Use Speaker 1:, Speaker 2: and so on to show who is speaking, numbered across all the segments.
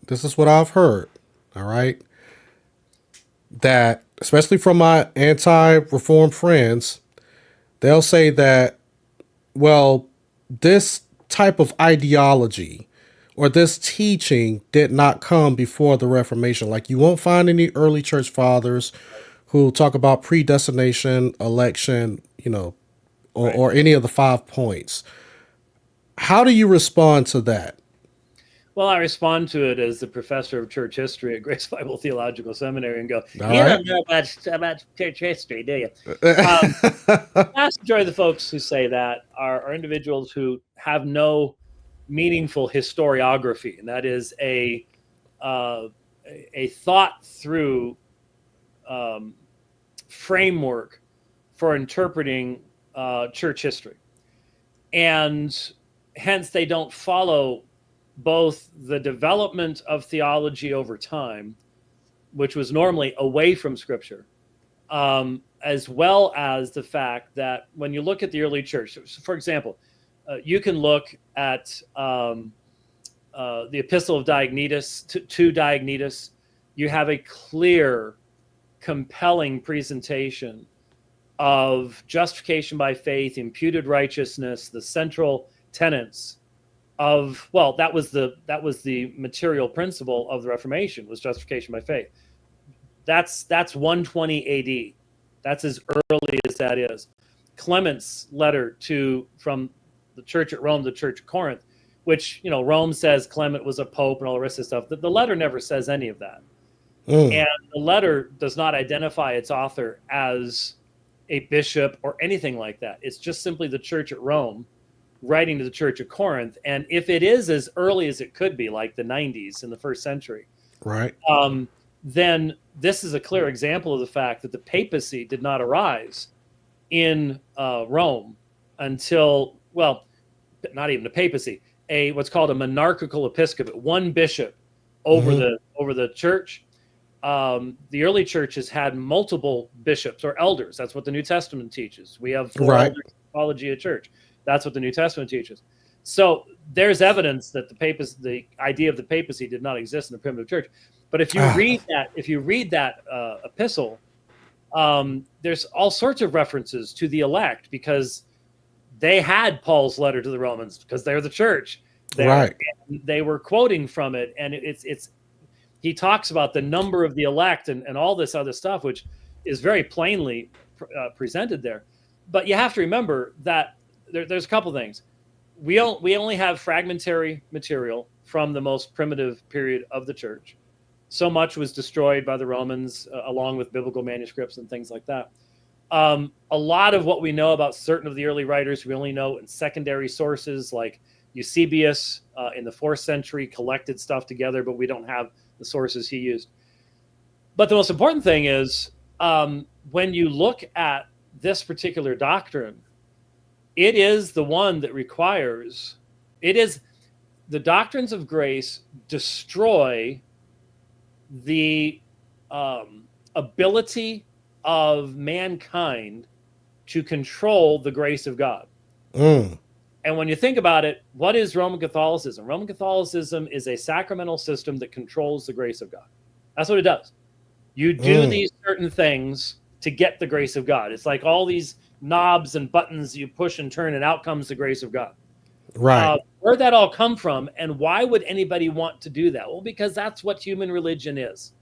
Speaker 1: This is what I've heard. All right, that especially from my anti-reform friends, they'll say that, well, this type of ideology or this teaching did not come before the Reformation. Like, you won't find any early church fathers who talk about predestination, election,
Speaker 2: Right.
Speaker 1: or any of the 5 points. How do you respond to that?
Speaker 2: Well, I respond to it as the professor of church history at Grace Bible Theological Seminary and go,
Speaker 1: All
Speaker 2: "You
Speaker 1: right.
Speaker 2: don't know about church history, do you?" Um, vast majority of the folks who say that are individuals who have no meaningful historiography, and that is uh, a thought through um, framework for interpreting church history, and hence they don't follow both the development of theology over time, which was normally away from Scripture, as well as the fact that when you look at the early church, so for example, you can look at the Epistle of Diognetus to Diognetus. You have a clear, compelling presentation of justification by faith, imputed righteousness, the central tenets of, well, that was the material principle of the Reformation, was justification by faith. That's 120 AD. That's as early as that is. Clement's letter to from the church at Rome, the church at Corinth, which Rome says Clement was a pope and all the rest of stuff. The letter never says any of that,
Speaker 1: Mm,
Speaker 2: and the letter does not identify its author as a bishop or anything like that. It's just simply the church at Rome writing to the church at Corinth. And if it is as early as it could be, like the 90s in the first century,
Speaker 1: right.
Speaker 2: um, then this is a clear example of the fact that the papacy did not arise in Rome until, well, not even the papacy, a what's called a monarchical episcopate, one bishop over
Speaker 1: Hmm.
Speaker 2: the church. The early churches had multiple bishops or elders. That's what the New Testament teaches. We have four
Speaker 1: Right.
Speaker 2: elders in Apologia Church. That's what the New Testament teaches. So there's evidence that the idea of the papacy did not exist in the primitive church. But
Speaker 1: Ah,
Speaker 2: if you read that epistle, there's all sorts of references to the elect because they had Paul's letter to the Romans because they're the church there.
Speaker 1: right.
Speaker 2: And they were quoting from it, and it's he talks about the number of the elect and all this other stuff, which is very plainly presented there. But you have to remember that there's a couple things. We only have fragmentary material from the most primitive period of the church. So much was destroyed by the Romans, along with biblical manuscripts and things like that. A lot of what we know about certain of the early writers, we only know in secondary sources like Eusebius in the fourth century collected stuff together, but we don't have the sources he used. But the most important thing is when you look at this particular doctrine, it is the one that requires, it is the doctrines of grace destroy the ability of mankind to control the grace of God.
Speaker 1: Mm,
Speaker 2: And when you think about it, what is Roman Catholicism? Roman Catholicism is a sacramental system that controls the grace of God. That's what it does. You do
Speaker 1: mm,
Speaker 2: these certain things to get the grace of God. It's like all these knobs and buttons you push and turn, and out comes the grace of God.
Speaker 1: right.
Speaker 2: Where'd that all come from, and why would anybody want to do that? Well, because that's what human religion is.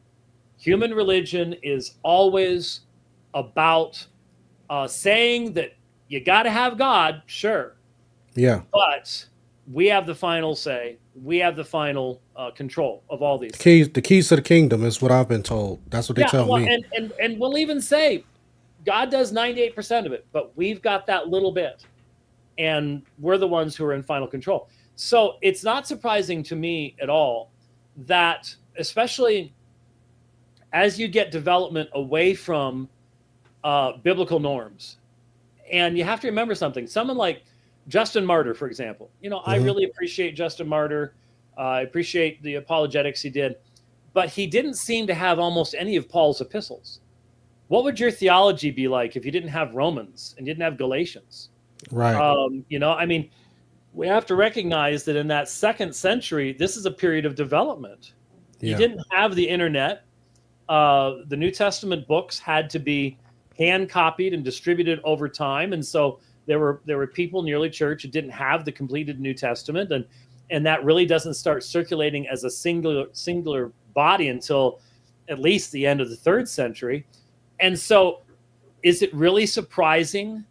Speaker 2: Human religion is always about saying that you got to have God, sure,
Speaker 1: Yeah.
Speaker 2: but we have the final say. We have the final control of all these things.
Speaker 1: The keys to the kingdom is what I've been told. That's what they
Speaker 2: Yeah,
Speaker 1: tell
Speaker 2: well,
Speaker 1: me.
Speaker 2: and we'll even say God does 98% of it, but we've got that little bit, and we're the ones who are in final control. So it's not surprising to me at all that, especially as you get development away from biblical norms, and you have to remember something. Someone like Justin Martyr, for example, I
Speaker 1: Hmm.
Speaker 2: really appreciate Justin Martyr. I appreciate the apologetics he did, but he didn't seem to have almost any of Paul's epistles. What would your theology be like if you didn't have Romans and you didn't have Galatians?
Speaker 1: Right.
Speaker 2: I mean, we have to recognize that in that second century, this is a period of development. You
Speaker 1: Yeah.
Speaker 2: didn't have the internet. The New Testament books had to be hand copied and distributed over time, and so there were people in the early church who didn't have the completed New Testament, and that really doesn't start circulating as a singular body until at least the end of the 3rd century. And so, is it really surprising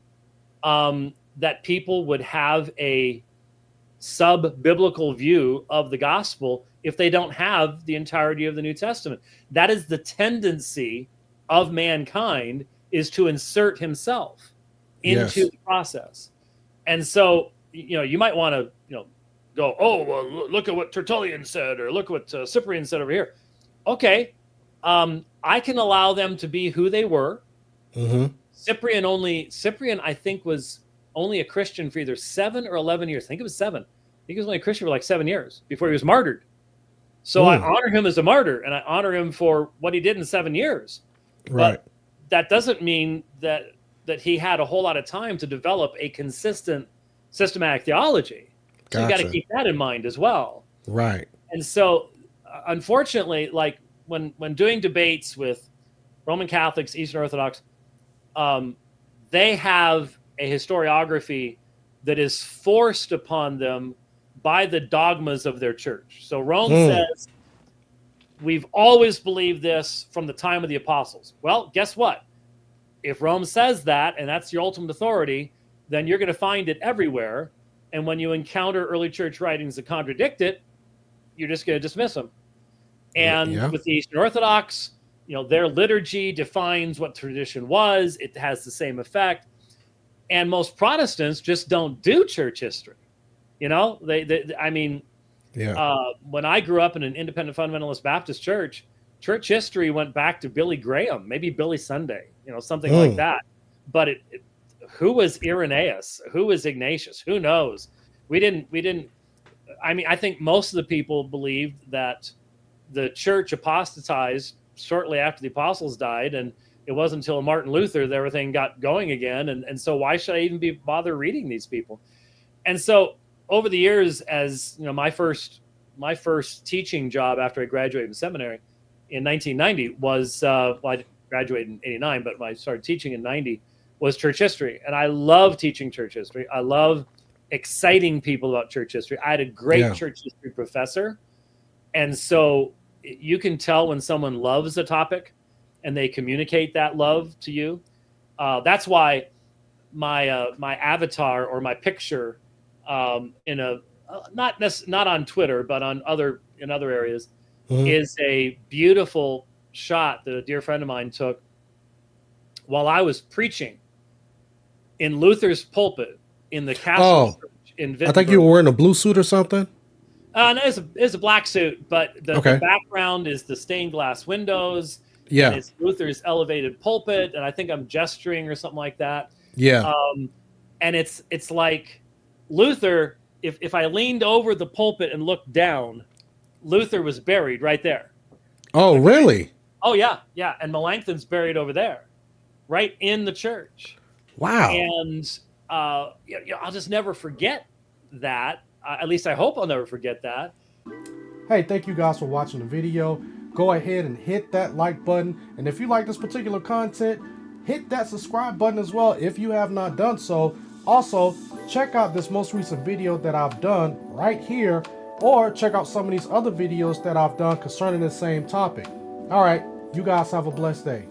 Speaker 2: that people would have a sub-biblical view of the gospel if they don't have the entirety of the New Testament? That is the tendency of mankind, is to insert himself into
Speaker 1: Yes.
Speaker 2: the process. And so, you might want to, go, oh, well, look at what Tertullian said, or look what Cyprian said over here. Okay, I can allow them to be who they were.
Speaker 1: Mm-hmm.
Speaker 2: Cyprian, I think, was only a Christian for either 7 or 11 years. I think it was 7. I think he was only a Christian for like 7 years before he was martyred. So I honor him as a martyr, and I honor him for what he did in 7 years.
Speaker 1: Right.
Speaker 2: But that doesn't mean that he had a whole lot of time to develop a consistent systematic theology. So you got to keep that in mind as well.
Speaker 1: Right.
Speaker 2: And so, unfortunately, like when doing debates with Roman Catholics, Eastern Orthodox, they have a historiography that is forced upon them by the dogmas of their church. So Rome says, we've always believed this from the time of the apostles. Well, guess what? If Rome says that, and that's your ultimate authority, then you're going to find it everywhere. And when you encounter early church writings that contradict it, you're just going to dismiss them. And with the Eastern Orthodox, their liturgy defines what tradition was. It has the same effect. And most Protestants just don't do church history. When I grew up in an independent fundamentalist Baptist church history went back to Billy Graham, maybe Billy Sunday, something like that. But who was Irenaeus? Who was Ignatius? Who knows? We didn't. I think most of the people believed that the church apostatized shortly after the apostles died, and it wasn't until Martin Luther that everything got going again. And so why should I even bother reading these people? And so over the years, as my first teaching job after I graduated from seminary in 1990 was, I graduated in 89, but I started teaching in 90, was church history. And I love teaching church history. I love exciting people about church history. I had a great church history professor. And so you can tell when someone loves a topic and they communicate that love to you. That's why my avatar or my picture not on Twitter, but in other areas, is a beautiful shot that a dear friend of mine took while I was preaching in Luther's pulpit in the Castle Church in Wittenberg.
Speaker 1: I think you were wearing a blue suit or something.
Speaker 2: No, it's a black suit, but the background is the stained glass windows. Yeah, and it's Luther's elevated pulpit, and I think I'm gesturing or something like that.
Speaker 1: Yeah,
Speaker 2: and it's like Luther. If I leaned over the pulpit and looked down, Luther was buried right there.
Speaker 1: Oh, really?
Speaker 2: Oh, yeah. And Melanchthon's buried over there, right in the church.
Speaker 1: Wow.
Speaker 2: And I'll just never forget that. At least I hope I'll never forget that.
Speaker 1: Hey, thank you guys for watching the video. Go ahead and hit that like button. And if you like this particular content, hit that subscribe button as well if you have not done so. Also, check out this most recent video that I've done right here, or check out some of these other videos that I've done concerning the same topic. All right, you guys have a blessed day.